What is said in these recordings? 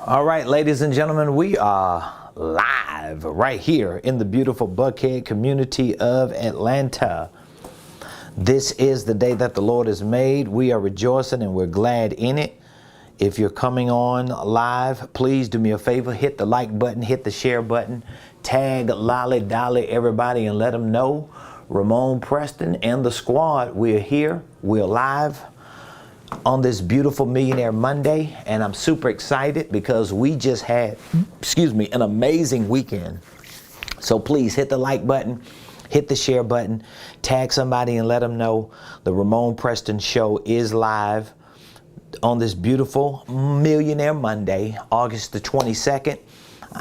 All right, ladies and gentlemen, we are live right here in the beautiful Buckhead community of Atlanta. This is the day that the Lord has made. We are rejoicing and we're glad in it. If you're coming on live, please do me a favor, hit the like button, hit the share button, tag Lolly Dolly everybody and let them know Ramonepreston and the squad, we're here, we're live on this beautiful Millionaire Monday, and I'm super excited because we just had, an amazing weekend. So please hit the like button, hit the share button, tag somebody and let them know the Ramonepreston show is live on this beautiful Millionaire Monday, August the 22nd.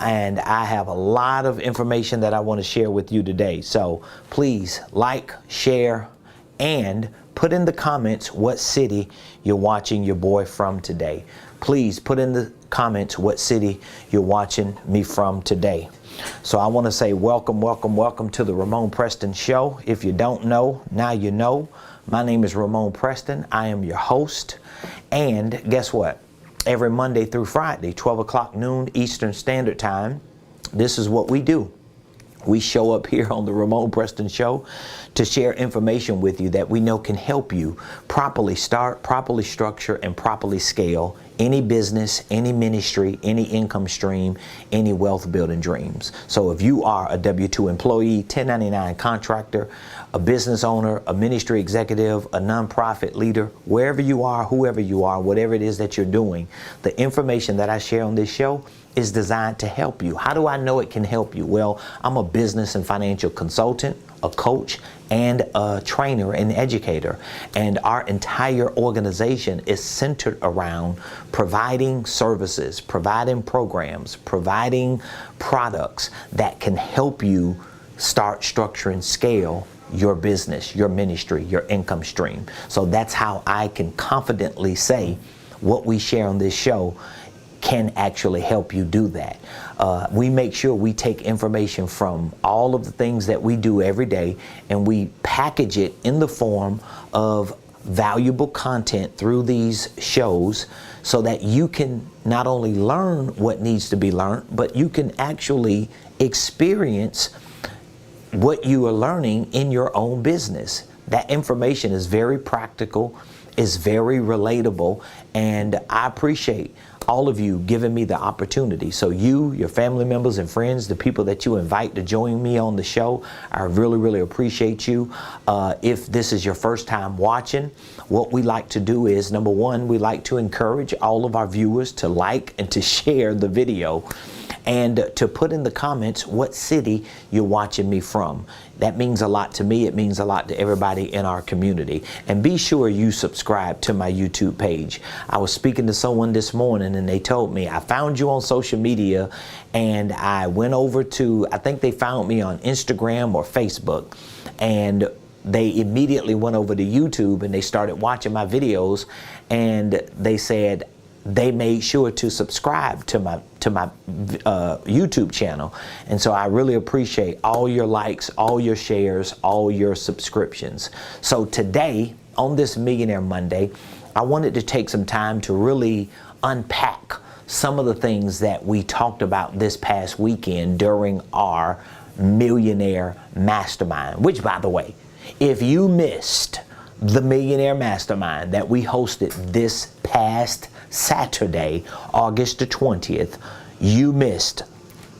And I have a lot of information that I want to share with you today. So please like, share, and put in the comments what city you're watching your boy from today. Please put in the comments what city you're watching me from today. So I want to say welcome, welcome, welcome to the Ramonepreston Show. If you don't know, now you know. My name is Ramonepreston. I am your host. And guess what? Every Monday through Friday, 12 o'clock noon Eastern Standard Time, this is what we do. We show up here on the Ramonepreston Show to share information with you that we know can help you properly start, properly structure, and properly scale any business, any ministry, any income stream, any wealth building dreams. So if you are a W-2 employee, 1099 contractor, a business owner, a ministry executive, a nonprofit leader, wherever you are, whoever you are, whatever it is that you're doing, the information that I share on this show is designed to help you. How do I know it can help you? Well, I'm a business and financial consultant, a coach, and a trainer and educator. And our entire organization is centered around providing services, providing programs, providing products that can help you start, structure, and scale your business, your ministry, your income stream. So that's how I can confidently say what we share on this show can actually help you do that. We make sure we take information from all of the things that we do every day and we package it in the form of valuable content through these shows so that you can not only learn what needs to be learned, but you can actually experience what you are learning in your own business. That information is very practical, is very relatable, and I appreciate all of you giving me the opportunity. So you, your family members and friends, the people that you invite to join me on the show, I really, really appreciate you. If this is your first time watching, what we like to do is, number one, we like to encourage all of our viewers to like and to share the video and to put in the comments what city you're watching me from. That means a lot to me. It means a lot to everybody in our community. And be sure you subscribe to my YouTube page. I was speaking to someone this morning and they told me, I found you on social media and I went over to, I think they found me on Instagram or Facebook, and they immediately went over to YouTube and they started watching my videos, and they said, they made sure to subscribe to my YouTube channel. And so I really appreciate all your likes, all your shares, all your subscriptions. So today, on this Millionaire Monday, I wanted to take some time to really unpack some of the things that we talked about this past weekend during our Millionaire Mastermind, which, by the way, if you missed the Millionaire Mastermind that we hosted this past Saturday, August the 20th, you missed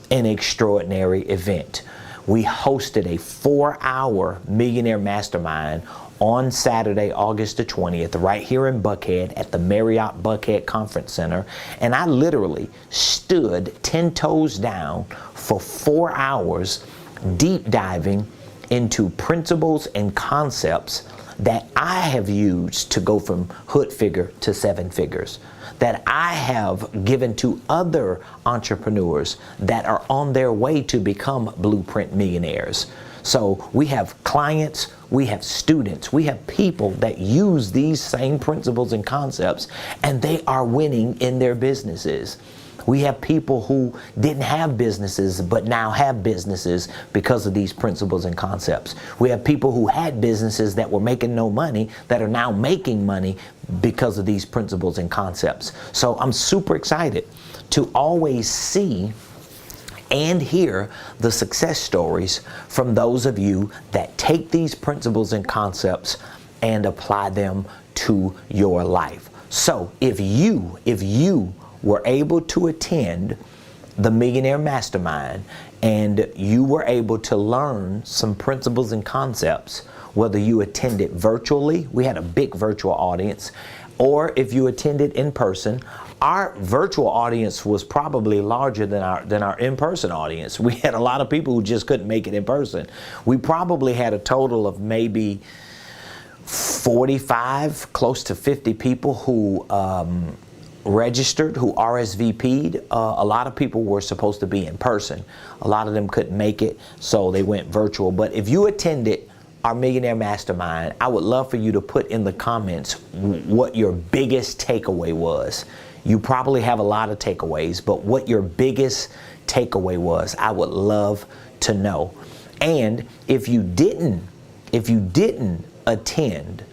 an extraordinary event. We hosted a 4-hour Millionaire Mastermind on Saturday, August the 20th, right here in Buckhead at the Marriott Buckhead Conference Center. And I literally stood 10 toes down for 4 hours, deep diving into principles and concepts that I have used to go from hood figure to 7 figures, that I have given to other entrepreneurs that are on their way to become blueprint millionaires. So we have clients, we have students, we have people that use these same principles and concepts, and they are winning in their businesses. We have people who didn't have businesses but now have businesses because of these principles and concepts. We have people who had businesses that were making no money that are now making money because of these principles and concepts. So I'm super excited to always see and hear the success stories from those of you that take these principles and concepts and apply them to your life. So if you were able to attend the Millionaire Mastermind and you were able to learn some principles and concepts, whether you attended virtually, we had a big virtual audience, or if you attended in person, our virtual audience was probably larger than our in-person audience. We had a lot of people who just couldn't make it in person. We probably had a total of maybe 45, close to 50 people who registered, who RSVP'd. A lot of people were supposed to be in person. A lot of them couldn't make it, so they went virtual. But if you attended our Millionaire Mastermind, I would love for you to put in the comments what your biggest takeaway was. You probably have a lot of takeaways, but what your biggest takeaway was, I would love to know. And if you didn't attend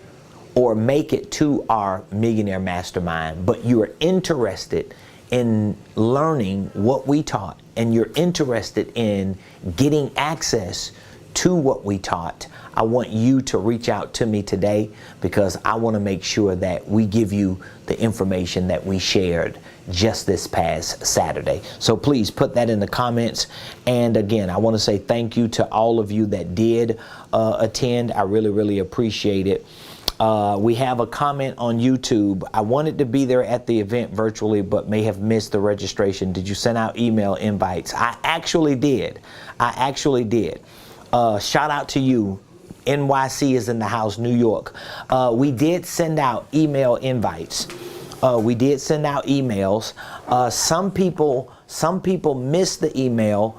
or make it to our Millionaire Mastermind, but you are interested in learning what we taught and you're interested in getting access to what we taught, I want you to reach out to me today, because I want to make sure that we give you the information that we shared just this past Saturday. So please put that in the comments. And again, I want to say thank you to all of you that did attend. I really, really appreciate it. We have a comment on YouTube. I wanted to be there at the event virtually, but may have missed the registration. Did you send out email invites? I actually did. Shout out to you. NYC is in the house, New York. We did send out email invites. We did send out emails. Some people missed the email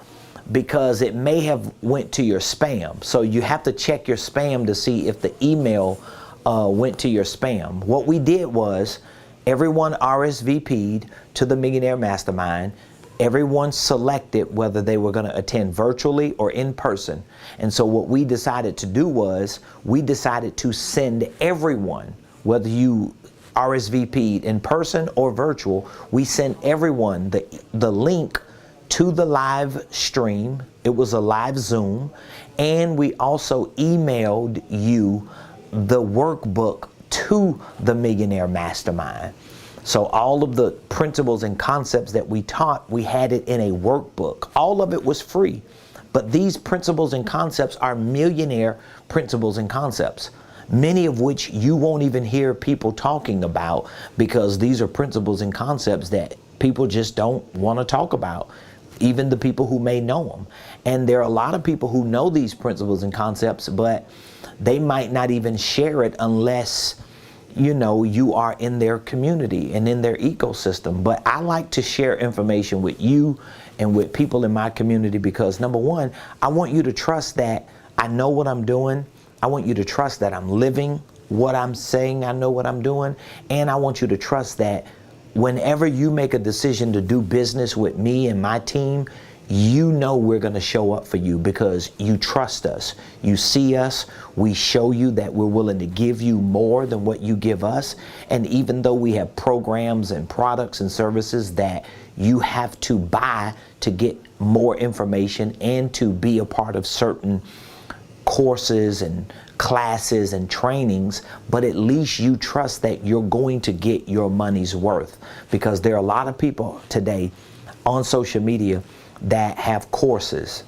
because it may have went to your spam. So you have to check your spam to see if the email went to your spam. What we did was everyone RSVP'd to the Millionaire Mastermind. Everyone selected whether they were going to attend virtually or in person. And so what we decided to do was we decided to send everyone, whether you RSVP'd in person or virtual, we sent everyone the link to the live stream. It was a live Zoom. And we also emailed you the workbook to the Millionaire Mastermind. So all of the principles and concepts that we taught, we had it in a workbook. All of it was free. But these principles and concepts are millionaire principles and concepts, many of which you won't even hear people talking about, because these are principles and concepts that people just don't want to talk about, even the people who may know them. And there are a lot of people who know these principles and concepts, but they might not even share it unless you are in their community and in their ecosystem. But I like to share information with you and with people in my community because, number one, I want you to trust that I know what I'm doing. I want you to trust that I'm living what I'm saying I know what I'm doing. And I want you to trust that whenever you make a decision to do business with me and my team, you know we're going to show up for you because you trust us. You see us. We show you that we're willing to give you more than what you give us. And even though we have programs and products and services that you have to buy to get more information and to be a part of certain courses and classes and trainings, but at least you trust that you're going to get your money's worth, because there are a lot of people today on social media that have courses.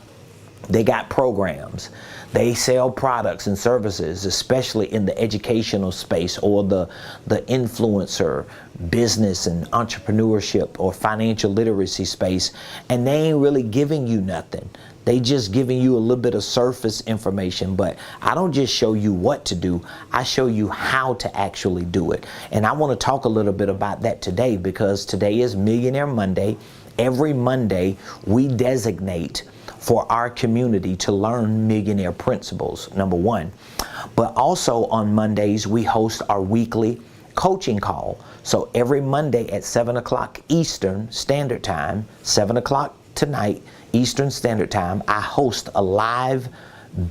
They got programs. They sell products and services, especially in the educational space or the influencer business and entrepreneurship or financial literacy space, and they ain't really giving you nothing. They just giving you a little bit of surface information, but I don't just show you what to do. I show you how to actually do it. And I want to talk a little bit about that today, because today is Millionaire Monday. Every Monday, we designate for our community to learn millionaire principles, number one. But also on Mondays, we host our weekly coaching call. So every Monday at 7 o'clock Eastern Standard Time, 7 o'clock tonight Eastern Standard Time, I host a live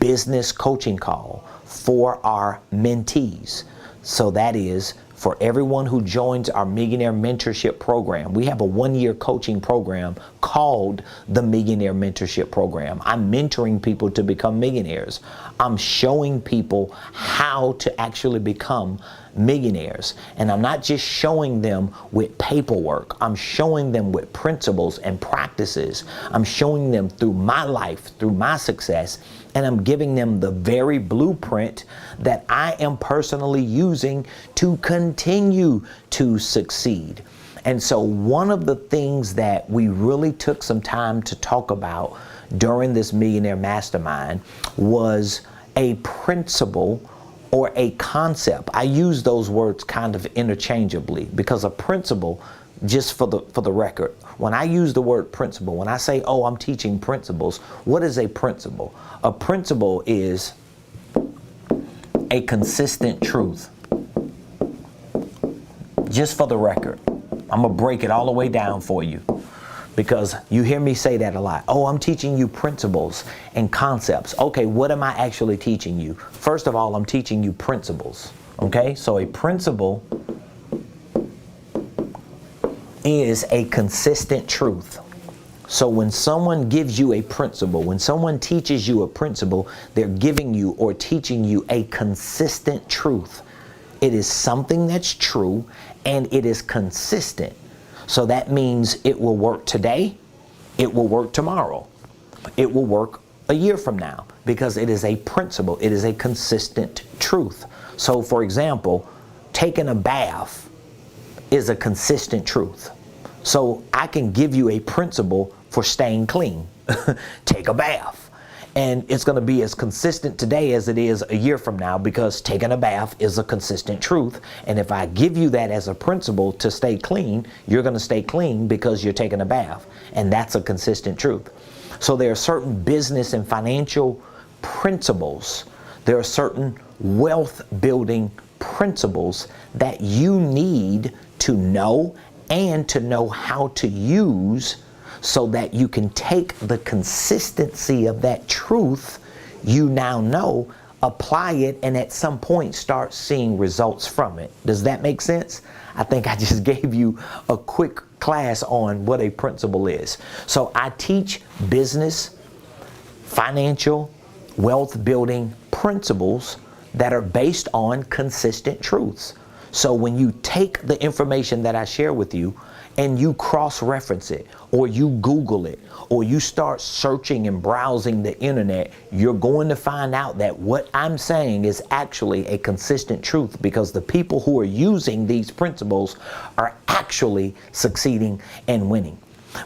business coaching call for our mentees. So that is for everyone who joins our Millionaire Mentorship Program. We have a one-year coaching program called the Millionaire Mentorship Program. I'm mentoring people to become millionaires. I'm showing people how to actually become millionaires. And I'm not just showing them with paperwork. I'm showing them with principles and practices. I'm showing them through my life, through my success, and I'm giving them the very blueprint that I am personally using to continue to succeed. And so one of the things that we really took some time to talk about during this Millionaire Mastermind was a principle or a concept. I use those words kind of interchangeably because a principle, just for the record, when I use the word principle, when I say, oh, I'm teaching principles, what is a principle? A principle is a consistent truth. Just for the record, I'm going to break it all the way down for you because you hear me say that a lot. Oh, I'm teaching you principles and concepts. Okay, what am I actually teaching you? First of all, I'm teaching you principles. Okay, so a principle is a consistent truth. So when someone gives you a principle, when someone teaches you a principle, they're giving you or teaching you a consistent truth. It is something that's true and it is consistent. So that means it will work today, it will work tomorrow, it will work a year from now because it is a principle, it is a consistent truth. So for example, taking a bath is a consistent truth. So I can give you a principle for staying clean. Take a bath. And it's going to be as consistent today as it is a year from now because taking a bath is a consistent truth. And if I give you that as a principle to stay clean, you're going to stay clean because you're taking a bath. And that's a consistent truth. So there are certain business and financial principles. There are certain wealth building principles that you need to know and to know how to use so that you can take the consistency of that truth you now know, apply it, and at some point start seeing results from it. Does that make sense? I think I just gave you a quick class on what a principle is. So I teach business, financial, wealth building principles that are based on consistent truths. So when you take the information that I share with you and you cross-reference it, or you Google it, or you start searching and browsing the internet, you're going to find out that what I'm saying is actually a consistent truth because the people who are using these principles are actually succeeding and winning.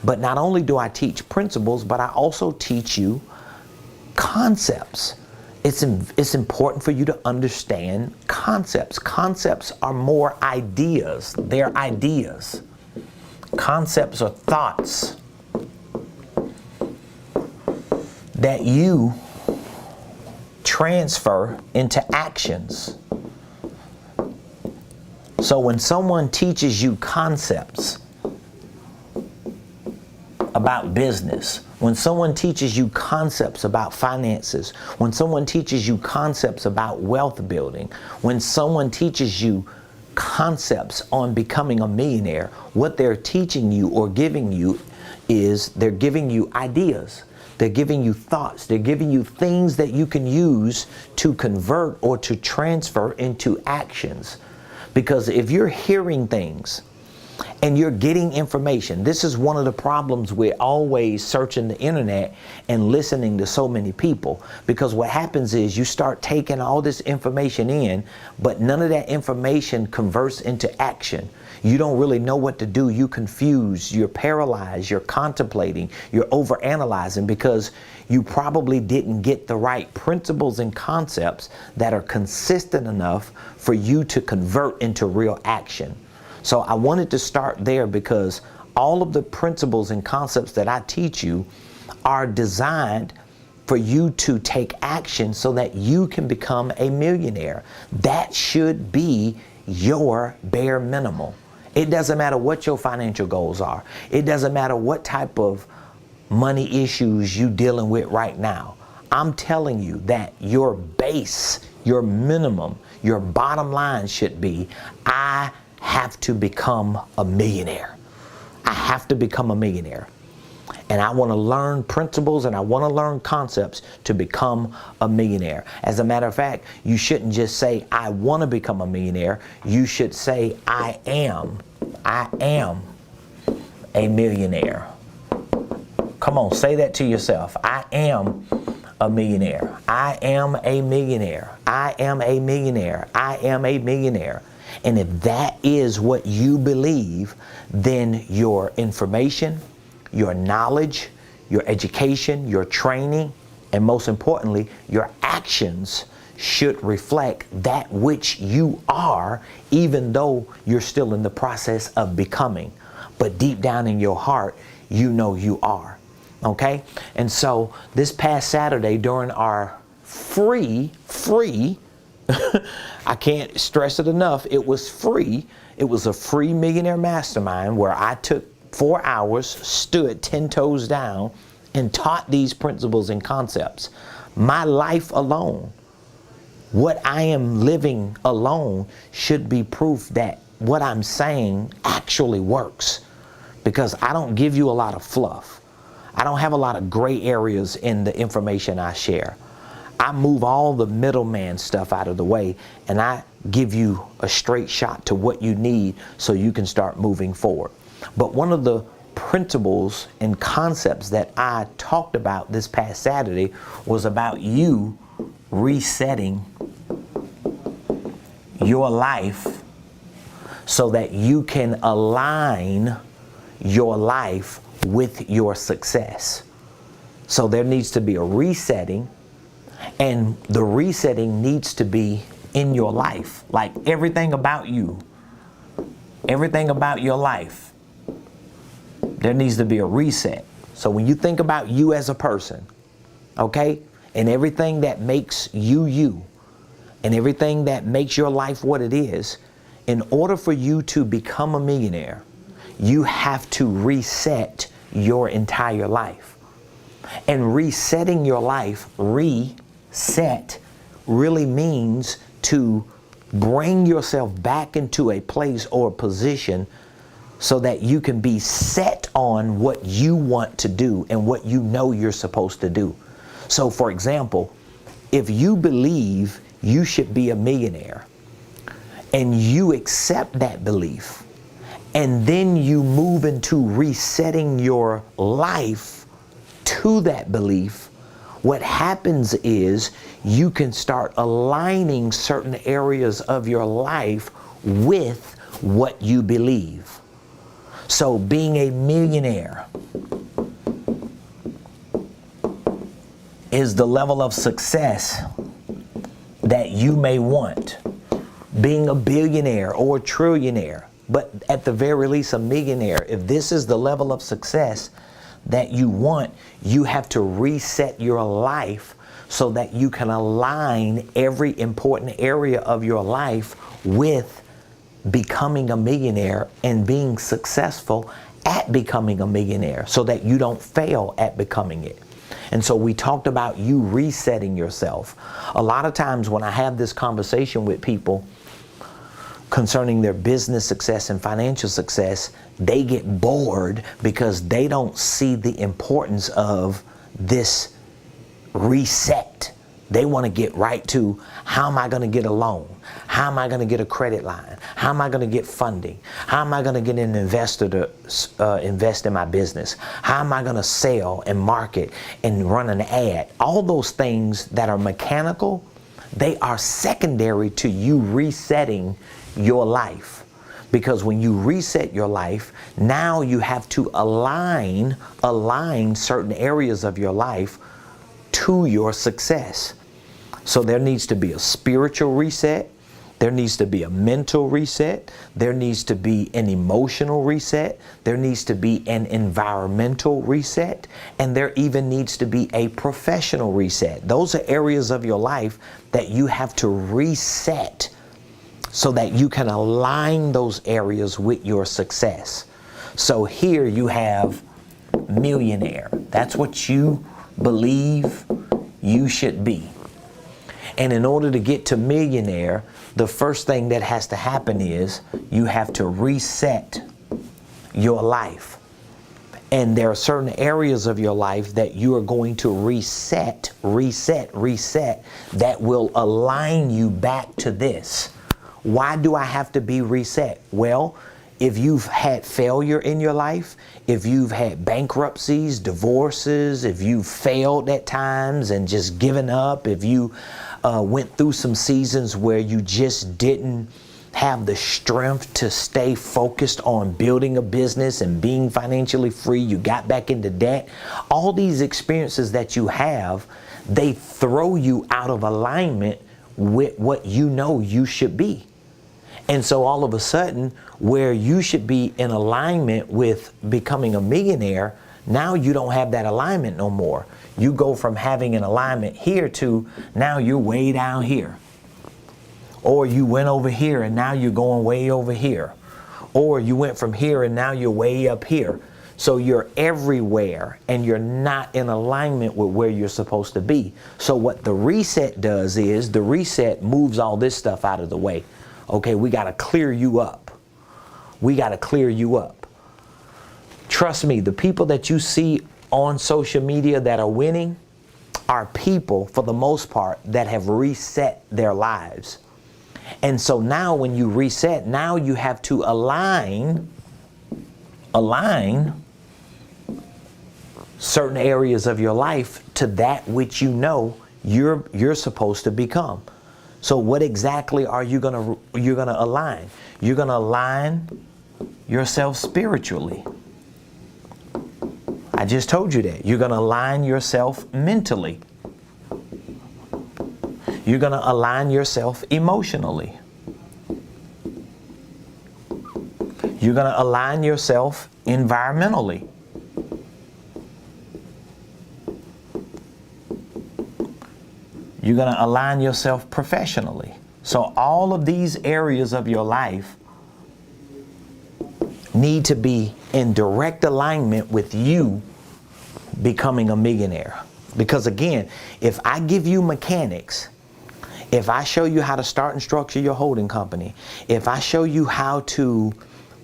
But not only do I teach principles, but I also teach you concepts. It's important for you to understand concepts. Concepts are more ideas. They're ideas. Concepts are thoughts that you transfer into actions. So when someone teaches you concepts about business, when someone teaches you concepts about finances, when someone teaches you concepts about wealth building, when someone teaches you concepts on becoming a millionaire, what they're teaching you or giving you is they're giving you ideas. They're giving you thoughts. They're giving you things that you can use to convert or to transfer into actions. Because if you're hearing things and you're getting information, this is one of the problems with always searching the internet and listening to so many people. Because what happens is you start taking all this information in, but none of that information converts into action. You don't really know what to do. You're confused, you're paralyzed, you're contemplating, you're overanalyzing because you probably didn't get the right principles and concepts that are consistent enough for you to convert into real action. So I wanted to start there because all of the principles and concepts that I teach you are designed for you to take action so that you can become a millionaire. That should be your bare minimum. It doesn't matter what your financial goals are. It doesn't matter what type of money issues you're dealing with right now. I'm telling you that your base, your minimum, your bottom line should be, I have to become a millionaire. I have to become a millionaire. And I want to learn principles and I want to learn concepts to become a millionaire. As a matter of fact, you shouldn't just say, I want to become a millionaire. You should say, I am a millionaire. Come on, say that to yourself. I am a millionaire. I am a millionaire. I am a millionaire. I am a millionaire. And if that is what you believe, then your information, your knowledge, your education, your training, and most importantly, your actions should reflect that which you are, even though you're still in the process of becoming. But deep down in your heart, you know you are. Okay? And so this past Saturday during our free, I can't stress it enough, it was free. It was a free Millionaire Mastermind where I took 4 hours, stood 10 toes down, and taught these principles and concepts. My life alone, what I am living alone, should be proof that what I'm saying actually works. Because I don't give you a lot of fluff. I don't have a lot of gray areas in the information I share. I move all the middleman stuff out of the way, and I give you a straight shot to what you need so you can start moving forward. But one of the principles and concepts that I talked about this past Saturday was about you resetting your life so that you can align your life with your success. So there needs to be a resetting, and the resetting needs to be in your life. Like everything about you, everything about your life, there needs to be a reset. So when you think about you as a person, okay, and everything that makes you you, and everything that makes your life what it is, in order for you to become a millionaire, you have to reset your entire life. And resetting your life, reset, really means to bring yourself back into a place or a position so that you can be set on what you want to do and what you know you're supposed to do. So for example, if you believe you should be a millionaire and you accept that belief, and then you move into resetting your life to that belief, what happens is you can start aligning certain areas of your life with what you believe. So being a millionaire is the level of success that you may want. Being a billionaire or a trillionaire, but at the very least a millionaire, if this is the level of success that you want, you have to reset your life so that you can align every important area of your life with becoming a millionaire and being successful at becoming a millionaire so that you don't fail at becoming it. And so we talked about you resetting yourself. A lot of times when I have this conversation with people concerning their business success and financial success, they get bored because they don't see the importance of this reset. They want to get right to, how am I going to get a loan? How am I going to get a credit line? How am I going to get funding? How am I going to get an investor to invest in my business? How am I going to sell and market and run an ad? All those things that are mechanical, they are secondary to you resetting your life. Because when you reset your life, now you have to align certain areas of your life to your success. So there needs to be a spiritual reset. There needs to be a mental reset. There needs to be an emotional reset. There needs to be an environmental reset. And there even needs to be a professional reset. Those are areas of your life that you have to reset so that you can align those areas with your success. So here you have millionaire. That's what you believe you should be. And in order to get to millionaire, the first thing that has to happen is you have to reset your life. And there are certain areas of your life that you are going to reset that will align you back to this. Why do I have to be reset? Well, if you've had failure in your life, if you've had bankruptcies, divorces, if you've failed at times and just given up, if you went through some seasons where you just didn't have the strength to stay focused on building a business and being financially free, you got back into debt, all these experiences that you have, they throw you out of alignment with what you know you should be. And so all of a sudden, where you should be in alignment with becoming a millionaire, now you don't have that alignment no more. You go from having an alignment here to now you're way down here. Or you went over here and now you're going way over here. Or you went from here and now you're way up here. So you're everywhere and you're not in alignment with where you're supposed to be. So what the reset does is the reset moves all this stuff out of the way. Okay, we got to clear you up. We got to clear you up. Trust me, the people that you see on social media that are winning are people, for the most part, that have reset their lives. And so now when you reset, now you have to align certain areas of your life to that which you know you're supposed to become. So what exactly are you're gonna align? You're gonna align yourself spiritually. I just told you that. You're gonna align yourself mentally. You're going to align yourself emotionally. You're going to align yourself environmentally. You're going to align yourself professionally. So all of these areas of your life need to be in direct alignment with you becoming a millionaire. Because again, if I give you mechanics, if I show you how to start and structure your holding company, if I show you how to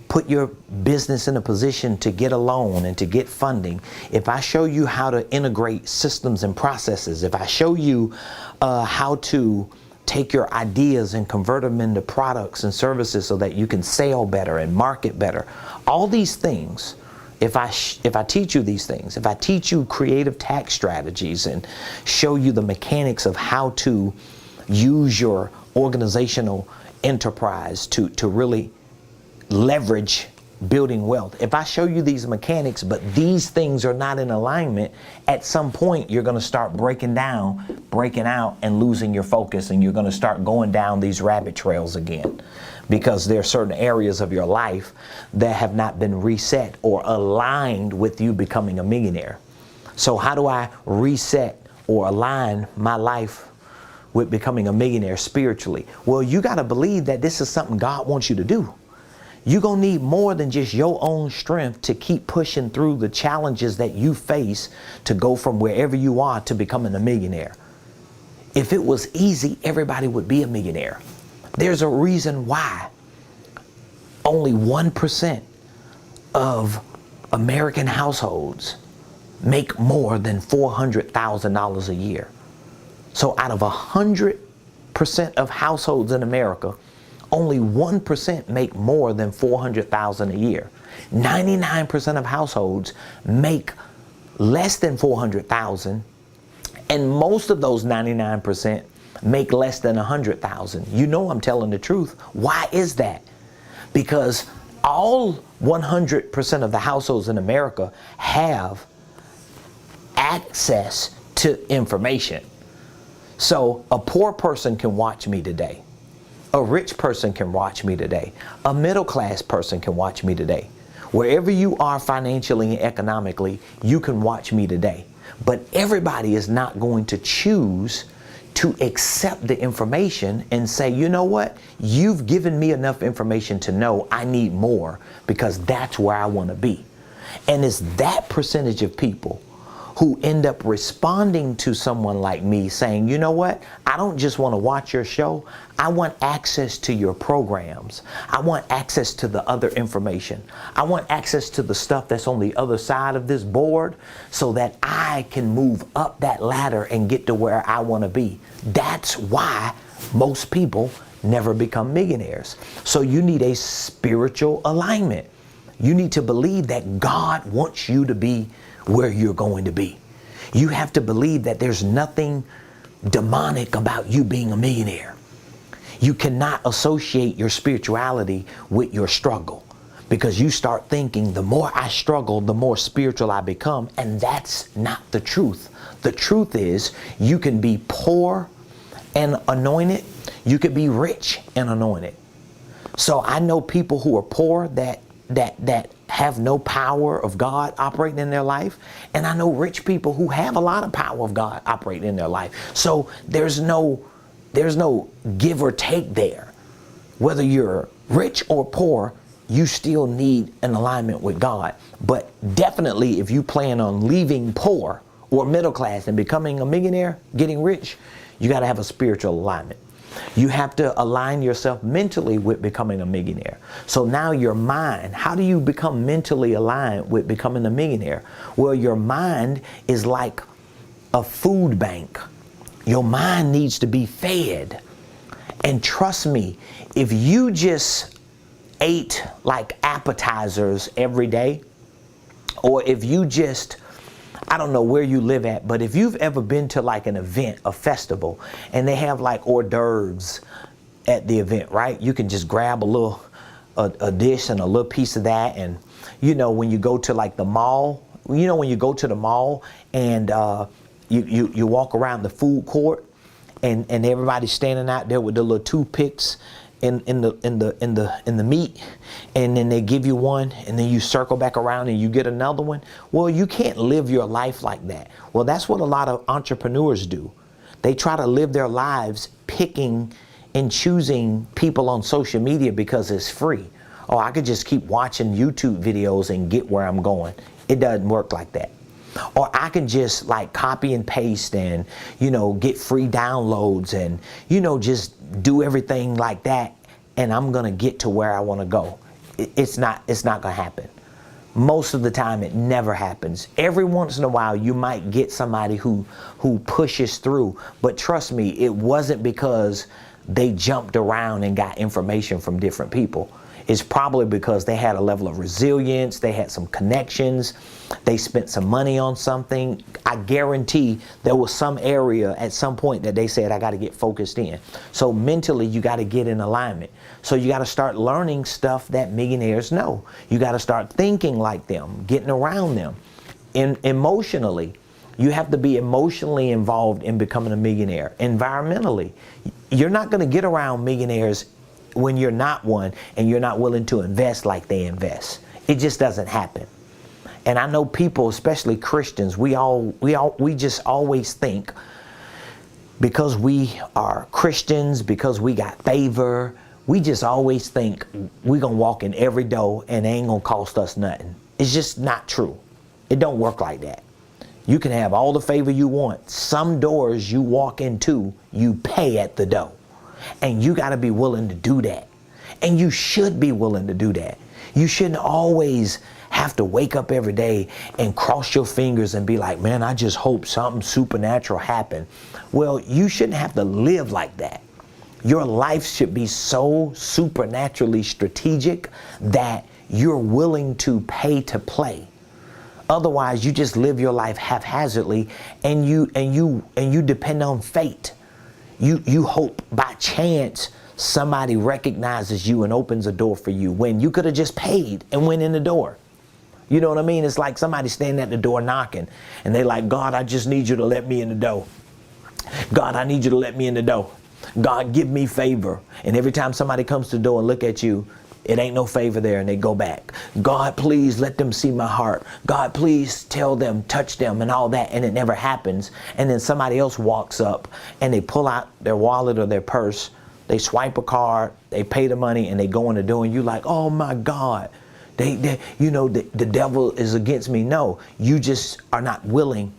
put your business in a position to get a loan and to get funding, if I show you how to integrate systems and processes, if I show you how to take your ideas and convert them into products and services so that you can sell better and market better, all these things, if I teach you these things, if I teach you creative tax strategies and show you the mechanics of how to use your organizational enterprise to really leverage building wealth. If I show you these mechanics, but these things are not in alignment, at some point you're going to start breaking out and losing your focus, and you're going to start going down these rabbit trails again, because there are certain areas of your life that have not been reset or aligned with you becoming a millionaire. So how do I reset or align my life with becoming a millionaire spiritually? Well, you got to believe that this is something God wants you to do. You're going to need more than just your own strength to keep pushing through the challenges that you face to go from wherever you are to becoming a millionaire. If it was easy, everybody would be a millionaire. There's a reason why only 1% of American households make more than $400,000 a year. So out of 100% of households in America, only 1% make more than $400,000 a year. 99% of households make less than $400,000, and most of those 99% make less than $100,000. You know I'm telling the truth. Why is that? Because all 100% of the households in America have access to information. So a poor person can watch me today. A rich person can watch me today. A middle class person can watch me today. Wherever you are financially and economically, you can watch me today. But everybody is not going to choose to accept the information and say, you know what? You've given me enough information to know I need more, because that's where I want to be. And it's that percentage of people who end up responding to someone like me saying, you know what? I don't just want to watch your show. I want access to your programs. I want access to the other information. I want access to the stuff that's on the other side of this board so that I can move up that ladder and get to where I want to be. That's why most people never become millionaires. So you need a spiritual alignment. You need to believe that God wants you to be where you're going to be. You have to believe that there's nothing demonic about you being a millionaire. You cannot associate your spirituality with your struggle, because you start thinking the more I struggle, the more spiritual I become. And that's not the truth. The truth is you can be poor and anointed. You could be rich and anointed. So I know people who are poor that have no power of God operating in their life. And I know rich people who have a lot of power of God operating in their life. So there's no give or take there. Whether you're rich or poor, you still need an alignment with God. But definitely if you plan on leaving poor or middle class and becoming a millionaire, getting rich, you got to have a spiritual alignment. You have to align yourself mentally with becoming a millionaire. So now your mind, how do you become mentally aligned with becoming a millionaire? Well, your mind is like a food bank. Your mind needs to be fed. And trust me, if you just ate like appetizers every day, or if you just, I don't know where you live at, but if you've ever been to like an event, a festival, and they have like hors d'oeuvres at the event, right? You can just grab a dish and a little piece of that. And you know, when you go to like the mall, you know, when you go to the mall and you walk around the food court and everybody's standing out there with the little toothpicks in the meat, and then they give you one and then you circle back around and you get another one. Well, you can't live your life like that. Well, that's what a lot of entrepreneurs do. They try to live their lives picking and choosing people on social media because it's free. Oh, I could just keep watching YouTube videos and get where I'm going. It doesn't work like that. Or I can just like copy and paste and, you know, get free downloads and, you know, just do everything like that and I'm going to get to where I want to go. It's not going to happen. Most of the time it never happens. Every once in a while you might get somebody who pushes through, but trust me, it wasn't because they jumped around and got information from different people. It's probably because they had a level of resilience, they had some connections, they spent some money on something. I guarantee there was some area at some point that they said, I got to get focused in. So mentally, you got to get in alignment. So you got to start learning stuff that millionaires know. You got to start thinking like them, getting around them. Emotionally, you have to be emotionally involved in becoming a millionaire. Environmentally, you're not going to get around millionaires when you're not one and you're not willing to invest like they invest. It just doesn't happen. And I know people, especially Christians, we just always think because we are Christians, because we got favor, we just always think we're gonna walk in every door and it ain't gonna cost us nothing. It's just not true. It don't work like that. You can have all the favor you want. Some doors you walk into, you pay at the door. And you got to be willing to do that. And you should be willing to do that. You shouldn't always have to wake up every day and cross your fingers and be like, man, I just hope something supernatural happened. Well, you shouldn't have to live like that. Your life should be so supernaturally strategic that you're willing to pay to play. Otherwise, you just live your life haphazardly and you depend on fate. You hope by chance somebody recognizes you and opens a door for you when you could have just paid and went in the door. You know what I mean? It's like somebody standing at the door knocking and they like, God, I just need you to let me in the door. God, I need you to let me in the door. God, give me favor. And every time somebody comes to the door and look at you, It ain't no favor there, and they go back. God, please let them see my heart. God, please tell them, touch them, and all that, and it never happens. And then somebody else walks up, and they pull out their wallet or their purse, they swipe a card, they pay the money, and they go in the door, and you're like, oh my God, the devil is against me. No, you just are not willing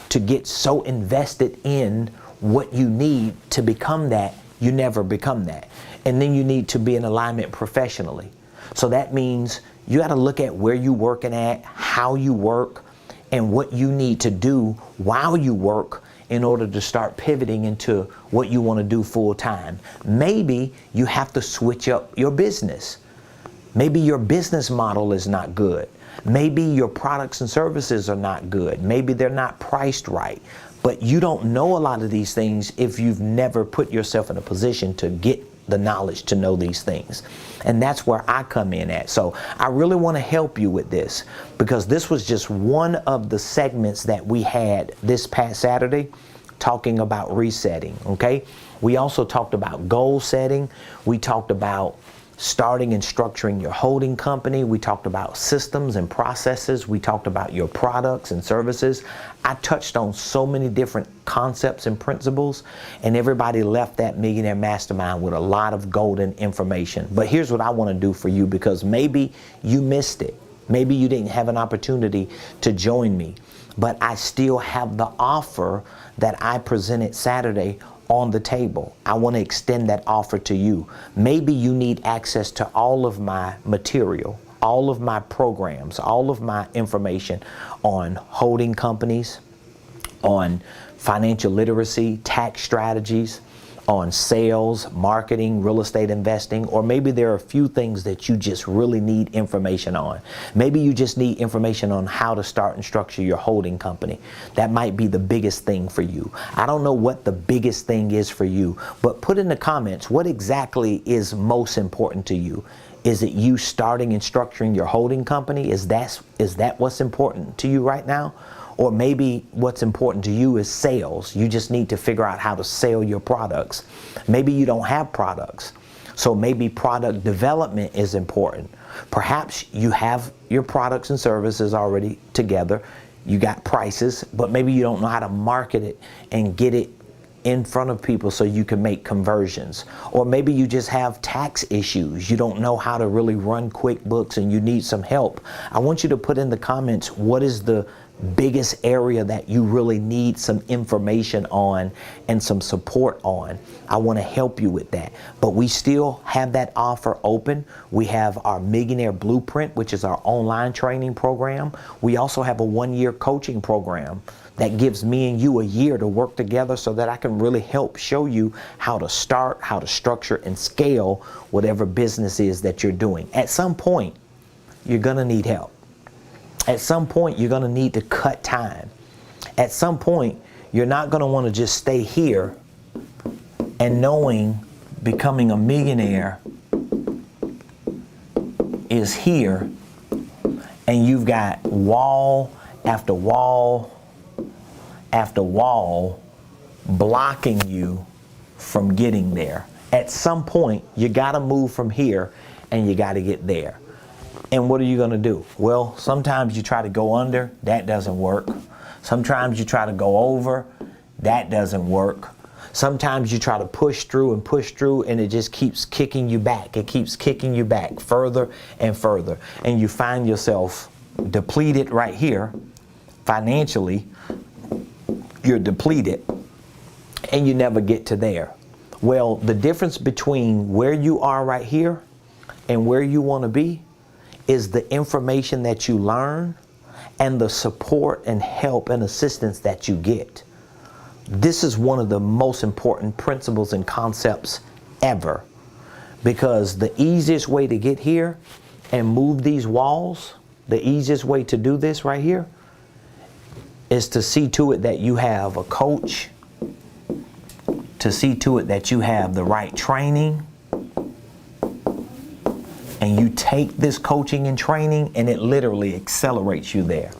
to get so invested in what you need to become that, you never become that. And then you need to be in alignment professionally. So that means you got to look at where you're working at, how you work, and what you need to do while you work in order to start pivoting into what you want to do full time. Maybe you have to switch up your business. Maybe your business model is not good. Maybe your products and services are not good. Maybe they're not priced right. But you don't know a lot of these things if you've never put yourself in a position to get the knowledge to know these things. And that's where I come in at. So I really want to help you with this, because this was just one of the segments that we had this past Saturday talking about resetting, okay? We also talked about goal setting. We talked about starting and structuring your holding company. We talked about systems and processes. We talked about your products and services. I touched on so many different concepts and principles, and everybody left that Millionaire Mastermind with a lot of golden information. But here's what I want to do for you, because maybe you missed it. Maybe you didn't have an opportunity to join me, but I still have the offer that I presented Saturday on the table. I want to extend that offer to you. Maybe you need access to all of my material, all of my programs, all of my information on holding companies, on financial literacy, tax strategies, on sales, marketing, real estate investing, or maybe there are a few things that you just really need information on. Maybe you just need information on how to start and structure your holding company. That might be the biggest thing for you. I don't know what the biggest thing is for you, but put in the comments what exactly is most important to you. Is it you starting and structuring your holding company? Is that what's important to you right now? Or maybe what's important to you is sales. You just need to figure out how to sell your products. Maybe you don't have products, so maybe product development is important. Perhaps you have your products and services already together. You got prices, but maybe you don't know how to market it and get it in front of people so you can make conversions. Or maybe you just have tax issues. You don't know how to really run QuickBooks and you need some help. I want you to put in the comments what is the biggest area that you really need some information on and some support on. I want to help you with that. But we still have that offer open. We have our Millionaire Blueprint, which is our online training program. We also have a 1-year coaching program that gives me and you a year to work together so that I can really help show you how to start, how to structure and scale whatever business is that you're doing. At some point, you're going to need help. At some point, you're going to need to cut time. At some point, you're not going to want to just stay here and knowing becoming a millionaire is here and you've got wall after wall after wall blocking you from getting there. At some point, you got to move from here and you got to get there. And what are you going to do? Well, sometimes you try to go under, that doesn't work. Sometimes you try to go over, that doesn't work. Sometimes you try to push through, and it just keeps kicking you back. It keeps kicking you back further and further. And you find yourself depleted right here. Financially, you're depleted, and you never get to there. Well, the difference between where you are right here and where you want to be is the information that you learn and the support and help and assistance that you get. This is one of the most important principles and concepts ever, because the easiest way to get here and move these walls, the easiest way to do this right here is to see to it that you have a coach, to see to it that you have the right training, and you take this coaching and training and it literally accelerates you there.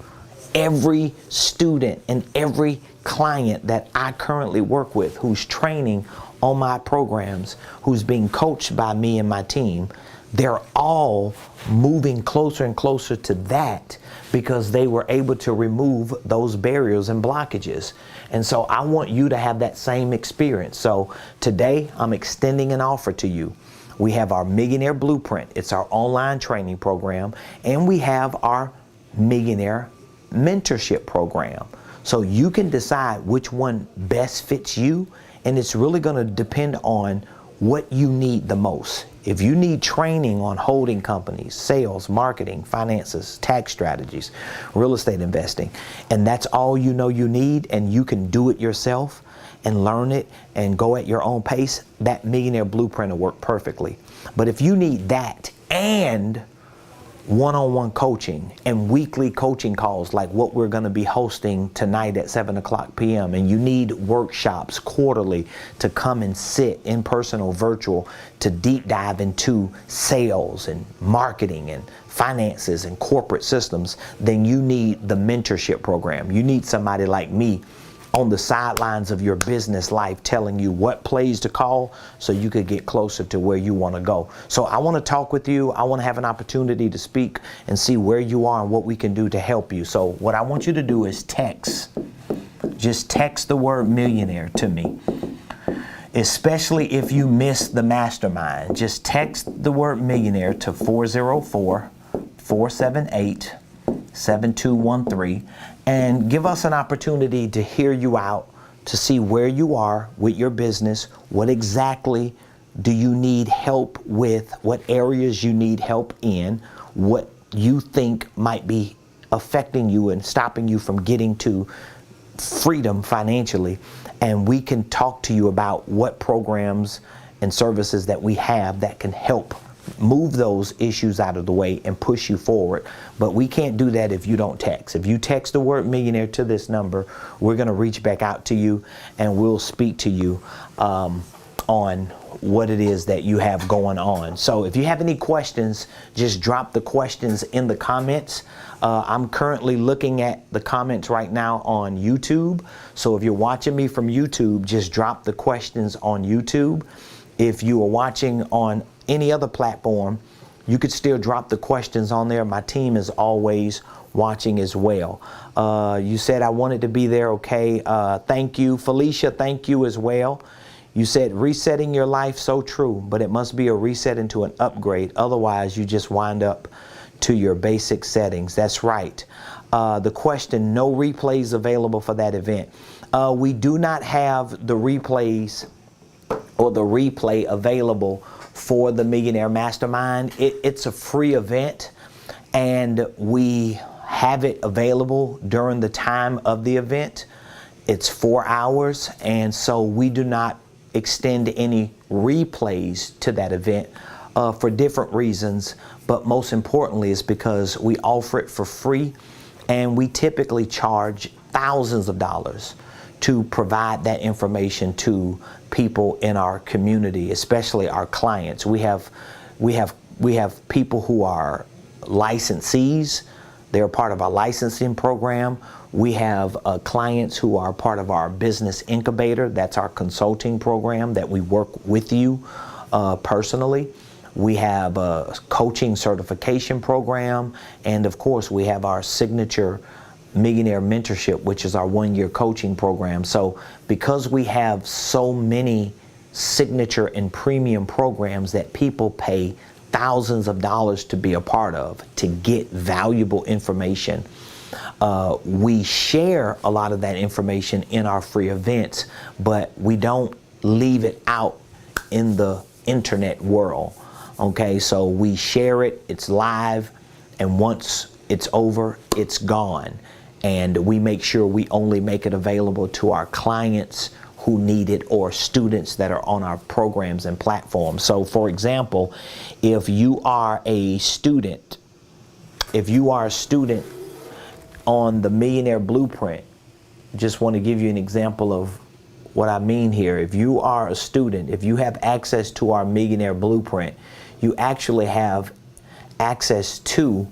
Every student and every client that I currently work with who's training on my programs, who's being coached by me and my team, they're all moving closer and closer to that because they were able to remove those barriers and blockages. And so I want you to have that same experience. So today I'm extending an offer to you. We have our Millionaire Blueprint. It's our online training program. And we have our Millionaire Mentorship program. So you can decide which one best fits you. And it's really going to depend on what you need the most. If you need training on holding companies, sales, marketing, finances, tax strategies, real estate investing, and that's all you know you need, and you can do it yourself and learn it and go at your own pace, that Millionaire Blueprint will work perfectly. But if you need that and one-on-one coaching and weekly coaching calls like what we're going to be hosting tonight at 7:00 p.m. and you need workshops quarterly to come and sit in person or virtual to deep dive into sales and marketing and finances and corporate systems, then you need the mentorship program. You need somebody like me on the sidelines of your business life telling you what plays to call so you could get closer to where you want to go. So I want to talk with you. I want to have an opportunity to speak and see where you are and what we can do to help you. So what I want you to do is just text the word millionaire to me. Especially if you missed the mastermind, just text the word millionaire to 404-478-7213 and give us an opportunity to hear you out, to see where you are with your business, what exactly do you need help with, what areas you need help in, what you think might be affecting you and stopping you from getting to freedom financially. And we can talk to you about what programs and services that we have that can help move those issues out of the way and push you forward. But we can't do that if you don't text. If you text the word millionaire to this number, we're going to reach back out to you and we'll speak to you on what it is that you have going on. So if you have any questions, just drop the questions in the comments. I'm currently looking at the comments right now on YouTube. So if you're watching me from YouTube, just drop the questions on YouTube. If you are watching on any other platform, you could still drop the questions on there. My team is always watching as well. You said I wanted to be there. Okay. Thank you. Felicia, thank you as well. You said resetting your life, so true, but it must be a reset into an upgrade. Otherwise, you just wind up to your basic settings. That's right. The question, no replays available for that event. We do not have the replays or the replay available for the Millionaire Mastermind. It's a free event and we have it available during the time of the event. It's 4 hours, and so we do not extend any replays to that event for different reasons, but most importantly is because we offer it for free and we typically charge thousands of dollars to provide that information to people in our community, especially our clients. We have people who are licensees. They're part of our licensing program. We have clients who are part of our business incubator. That's our consulting program that we work with you personally. We have a coaching certification program. And of course, we have our signature Millionaire Mentorship, which is our 1-year coaching program. So because we have so many signature and premium programs that people pay thousands of dollars to be a part of, to get valuable information, we share a lot of that information in our free events, but we don't leave it out in the internet world. Okay, so we share it, it's live, and once it's over, it's gone. And we make sure we only make it available to our clients who need it or students that are on our programs and platforms. So for example, if you are a student on the Millionaire Blueprint, just want to give you an example of what I mean here. If you are a student, if you have access to our Millionaire Blueprint, you actually have access to,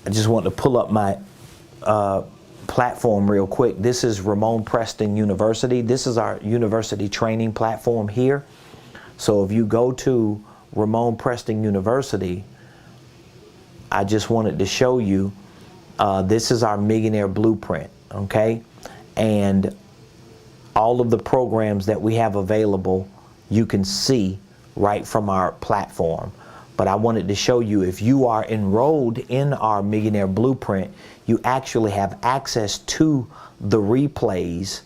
I just want to pull up my platform real quick. This is Ramonepreston University. This is our university training platform here. So if you go to Ramonepreston University, I just wanted to show you, this is our Millionaire Blueprint, okay? And all of the programs that we have available, you can see right from our platform. But I wanted to show you, if you are enrolled in our Millionaire Blueprint, you actually have access to the replays.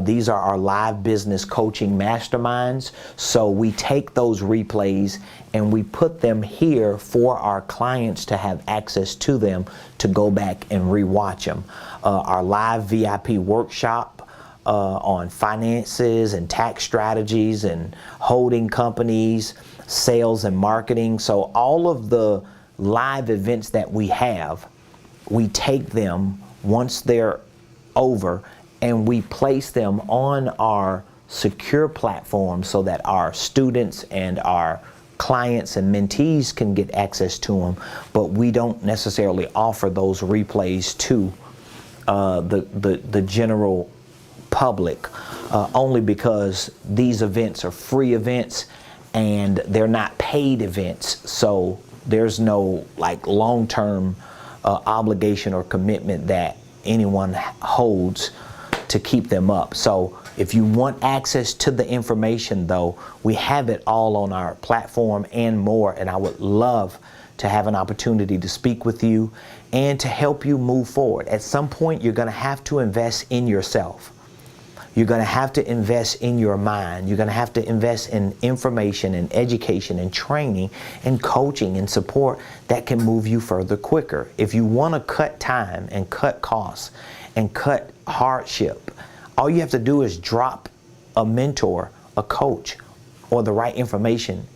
These are our live business coaching masterminds. So we take those replays and we put them here for our clients to have access to them, to go back and rewatch them. Our live VIP workshop on finances and tax strategies and holding companies, sales and marketing. So all of the live events that we have, we take them once they're over and we place them on our secure platform so that our students and our clients and mentees can get access to them, but we don't necessarily offer those replays to the general public, only because these events are free events and they're not paid events. So there's no like long-term obligation or commitment that anyone holds to keep them up. So if you want access to the information though, we have it all on our platform and more, and I would love to have an opportunity to speak with you and to help you move forward. At some point, you're gonna have to invest in yourself. You're gonna have to invest in your mind. You're gonna have to invest in information and education and training and coaching and support that can move you further quicker. If you wanna cut time and cut costs and cut hardship, all you have to do is drop a mentor, a coach, or the right information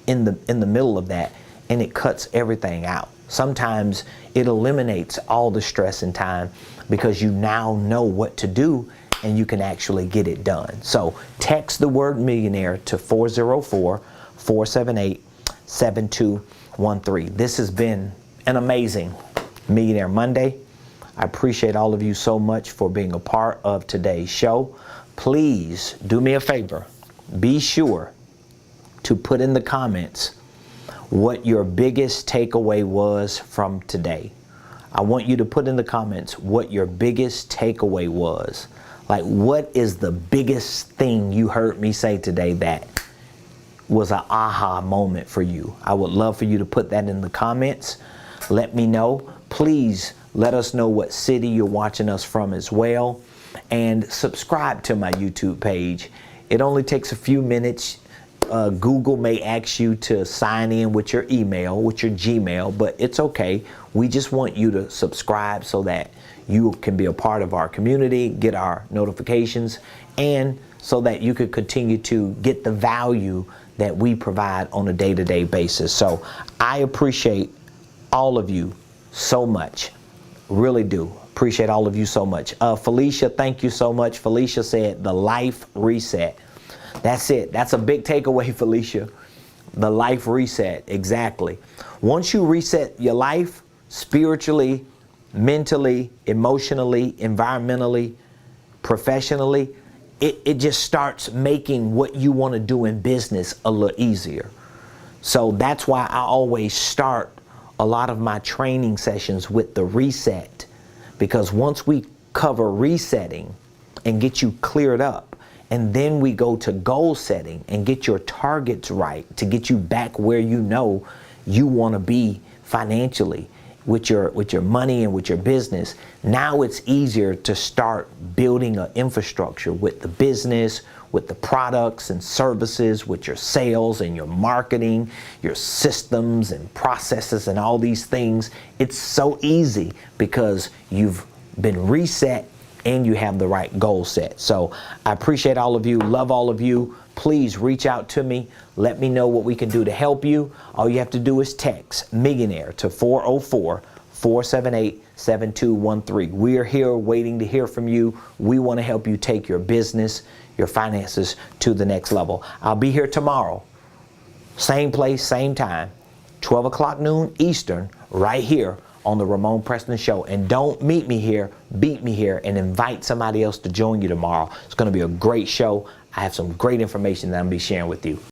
in the middle of that, and it cuts everything out. Sometimes it eliminates all the stress and time because you now know what to do and you can actually get it done. So text the word millionaire to 404-478-7213. This has been an amazing Millionaire Monday. I appreciate all of you so much for being a part of today's show. Please do me a favor. Be sure to put in the comments what your biggest takeaway was from today. I want you to put in the comments what your biggest takeaway was. Like, what is the biggest thing you heard me say today that was an aha moment for you? I would love for you to put that in the comments. Let me know. Please let us know what city you're watching us from as well. And subscribe to my YouTube page. It only takes a few minutes. Google may ask you to sign in with your email, with your Gmail, but it's okay. We just want you to subscribe so that you can be a part of our community, get our notifications, and so that you could continue to get the value that we provide on a day-to-day basis. So I appreciate all of you so much. Really do. Appreciate all of you so much. Felicia, thank you so much. Felicia said the life reset. That's it. That's a big takeaway, Felicia. The life reset. Exactly. Once you reset your life spiritually, mentally, emotionally, environmentally, professionally, it just starts making what you want to do in business a little easier. So that's why I always start a lot of my training sessions with the reset, because once we cover resetting and get you cleared up, and then we go to goal setting and get your targets right to get you back where you know you want to be financially with your money and with your business, now it's easier to start building an infrastructure with the business, with the products and services, with your sales and your marketing, your systems and processes and all these things. It's so easy because you've been reset and you have the right goal set. So I appreciate all of you, love all of you. Please reach out to me. Let me know what we can do to help you. All you have to do is text Millionaire to 404-478-7213. We are here waiting to hear from you. We want to help you take your business, your finances to the next level. I'll be here tomorrow. Same place, same time, 12 o'clock noon Eastern, right here on the Ramonepreston Show. And don't meet me here, beat me here, and invite somebody else to join you tomorrow. It's going to be a great show. I have some great information that I'm going to be sharing with you.